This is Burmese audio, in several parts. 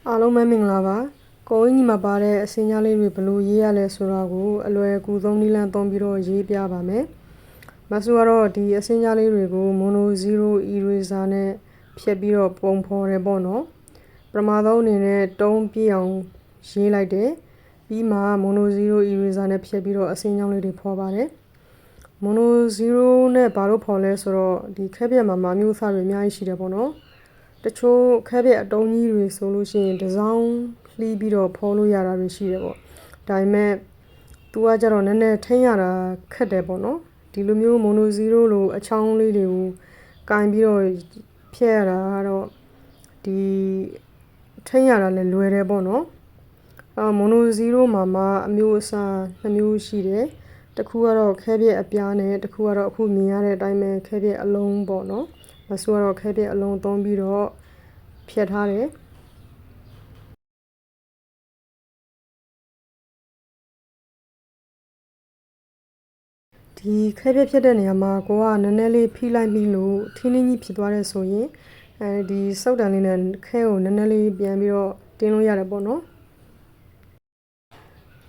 အားလုံးပဲမင်္ဂလာပါကိုအင်းကြီးမှာပါတဲ့အစင်းကြားလေးတွေဘလို့ရေးရလဲဆိုတာကိုအလွယ်ကူသုံးနည်းလမ်းသုံးပြီးတော့ရေးပြပါမယ်မဆူကတော့ဒီအစင်းကြားလေးတွေကို mono 0 eraser နဲ့ဖြတ်ပြီးတော့ပုံဖော်တယ်ပေါ့နော်ပထမဆုံးအနေနဲ့တုံးပြည့်အောင်ရေးလိုက်တယ်ပြီးမှ mono 0 eraser နဲ့ဖြတ်ပြီးတော့အစင်းကြောင်းလေးတွေဖော်ပါတယ်mono 0နဲ့ဘာလို့ဖော်လဲဆိုတော့ဒီခက်ပြက်မှာအမျိုးအစားတွေအများကြီးရှိတယ်ပေါ့နော်တချို့ခက်ပြက်အတုံးကြီးတွေဆိုလို့ရှိရင်ဒီဇိုင်းလှီးပြီးတော့ဖော်လို့ရတာတွေရှိတယ်ပေါ့ဒါပေမဲ့သူကကြတော့နည်းနည်းထိန်းရတာခက်တယ်ပေါ့နော်ဒီလိုမျိုး mono 0လို့အချောင်းလေးတွေကိုကင်ပြီးတော့ဖြည့်ရတာကတော့ဒီထိန်းရတာလည်းလွယ်တယ်ပေါ့နော်mono 0မှာအမျိုးအစား2မျိုးရှိတယ်တစ်ခုကတော့ခဲပြက်အပြားနဲ့တစ်ခုကတော့အခုမြင်ရတဲ့အတိုင်းပဲခဲပြက်အလုံးပေါ့နော်မဆူကတော့ခဲပြက်အလုံးသုံးပြီးတော့ဖြတ်ထားတယ်ဒီခဲပြက်ဖြစ်တဲ့နေရာမှာကိုကနည်းနည်းလေးဖိလိုက်ပြီးလို့ထင်းထင်းကြီးဖြစ်သွားတယ်ဆိုရင်ဒီစုပ်တံလေးနဲ့ခဲကိုနည်းနည်းလေးပြန်ပြီးတော့တင်းလို့ရတယ်ပေါ့နော်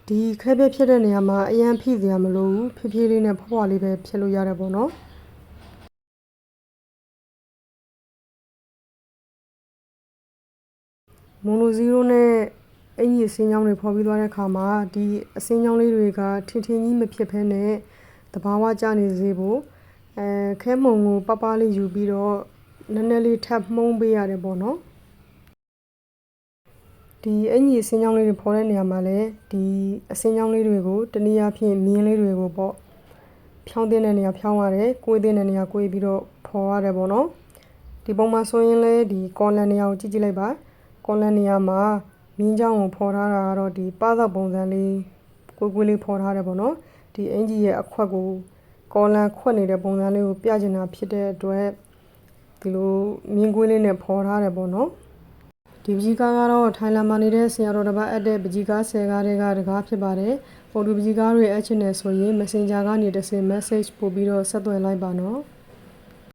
ဒီခဲပြက်ဖြစ်တဲ့နေရာမှာအရန်ဖိစရာမလိုဘူးဖြည်းဖြည်းလေးနဲ့ဖွားဖွားလေးပဲဖြစ်လို့ရတယ်ပေါ့နော်mono 0နဲ့အင်ကြီးအစင်းကြောင်းတွေဖော်ပြီးသွားတဲ့အခါမှာဒီအစင်းကြောင်းလေးတွေကထင်းထင်းကြီးမဖြစ်ဘဲနဲ့တဘာဝကျနေစေဖို့ခဲမုံကိုပပလေးယူပြီးတော့နည်းနည်းလေးထပ်မှုန်းပေးရတယ်ပေါ့နော်ဒီအင်ကြီးအစင်းကြောင်းလေးတွေဖော်တဲ့နေရာမှာလည်းဒီအစင်းကြောင်းလေးတွေကိုတနည်းအားဖြင့်မြင်းလေးတွေကိုပေါ့ဖြောင်းတဲ့နေရာဖြောင်းရတယ်ကိုယ်တဲ့နေရာကိုယ်ပြီးတော့ဖော်ရတယ်ပေါ့နော်ဒီပုံမှာဆိုရင်လည်းဒီကော်လန်နေရာကိုကြည့်လိုက်ပါကော်လန်နေရာမှာမြင်းချောင်းကိုဖော်ထားတာကတော့ဒီပသောက်ပုံစံလေးကိုလေးဖော်ထားတယ်ပေါ့နော်ဒီအင်ကြီးရဲ့အခွက်ကိုကော်လန်ခွက်နေတဲ့ပုံစံလေးကိုပြချင်တာဖြစ်တဲ့အတွက်ဒီလိုမြင်းကွေးလေးနဲ့ဖော်ထားတယ်ပေါ့နော်ဒီပကြီးကားကတော့ထိုင်လန်မှာနေတဲ့ဆရာတော်တစ်ပါးအပ်တဲ့ပကြီးကား10ကားတွေကတကားဖြစ်ပါတယ်ပေါ်တူပကြီးကားတွေအပ်ချင်တယ်ဆိုရင် Messenger ကနေတစ်ဆင့် message ပို့ပြီးတော့ဆက်သွယ်လိုက်ပါနော်